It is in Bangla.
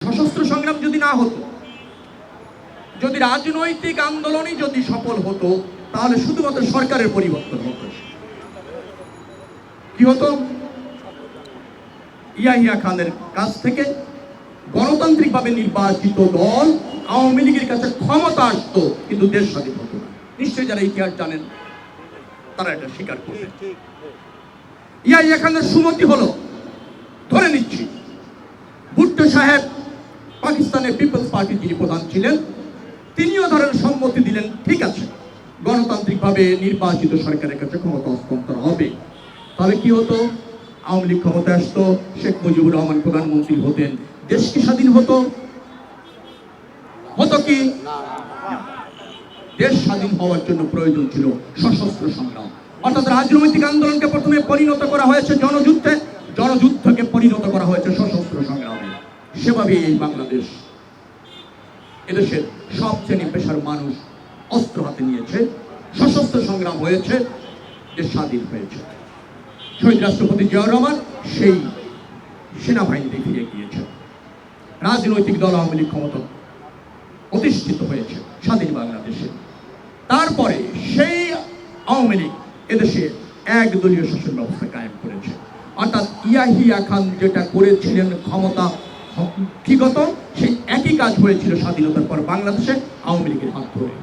সশস্ত্র সংগ্রাম যদি না হতো, যদি রাজনৈতিক আন্দোলনই যদি সফল হতো, তাহলে শুধুমাত্র সরকারের পরিবর্তন হতো। কি হতো? ইয়াহিয়া খানের কাছ থেকে গণতান্ত্রিকভাবে নির্বাচিত দল আওয়ামী লীগের কাছে ক্ষমতা আসতো, কিন্তু দেশ স্বাধীন হতো না। নিশ্চয়ই যারা ইতিহাস জানেন তারা এটা স্বীকার করবে। ইয়াহিয়া খানের সুমতি হলো, ধরে নিচ্ছি ভুট্টো সাহেব পাকিস্তানের পিপলস পার্টির যিনি প্রধান ছিলেন, তিনিও ধরেন সম্মতি দিলেন, ঠিক আছে গণতান্ত্রিকভাবে নির্বাচিত সরকারের কাছে ক্ষমতা হস্তান্তর হবে। তাহলে কি হতো? আওয়ামী লীগ ক্ষমতায় আসতো, শেখ মুজিবুর রহমান প্রধানমন্ত্রী হতেন, দেশ কি স্বাধীন হতো? হতো কি? দেশ স্বাধীন হওয়ার জন্য প্রয়োজন ছিল সশস্ত্র সংগ্রাম। অর্থাৎ রাজনৈতিক আন্দোলনকে প্রথমে পরিণত করা হয়েছে জনযুদ্ধে, জনযুদ্ধকে পরিণত করা হয়েছে সশস্ত্র সংগ্রামে। সেভাবে এই বাংলাদেশ, এদেশের সব শ্রেণী পেশার মানুষ অস্ত্র হাতে নিয়েছে, সশস্ত্র সংগ্রাম হয়েছে, দেশ স্বাধীন হয়েছে। শহীদ রাষ্ট্রপতি জিয়াউর রহমান সেই সেনাবাহিনীতে ফিরে গিয়েছে, রাজনৈতিক দল আওয়ামী লীগ ক্ষমতা প্রতিষ্ঠিত হয়েছে স্বাধীন বাংলাদেশে। তারপরে সেই আওয়ামী লীগ এদেশে একদলীয় শাসন ব্যবস্থা কায়েম করেছে। অর্থাৎ ইয়াহিয়া খান যেটা করেছিলেন ক্ষমতা ব্যক্তিগত, সেই একই কাজ হয়েছিল স্বাধীনতার পর বাংলাদেশে আওয়ামী লীগের হাত ধরে।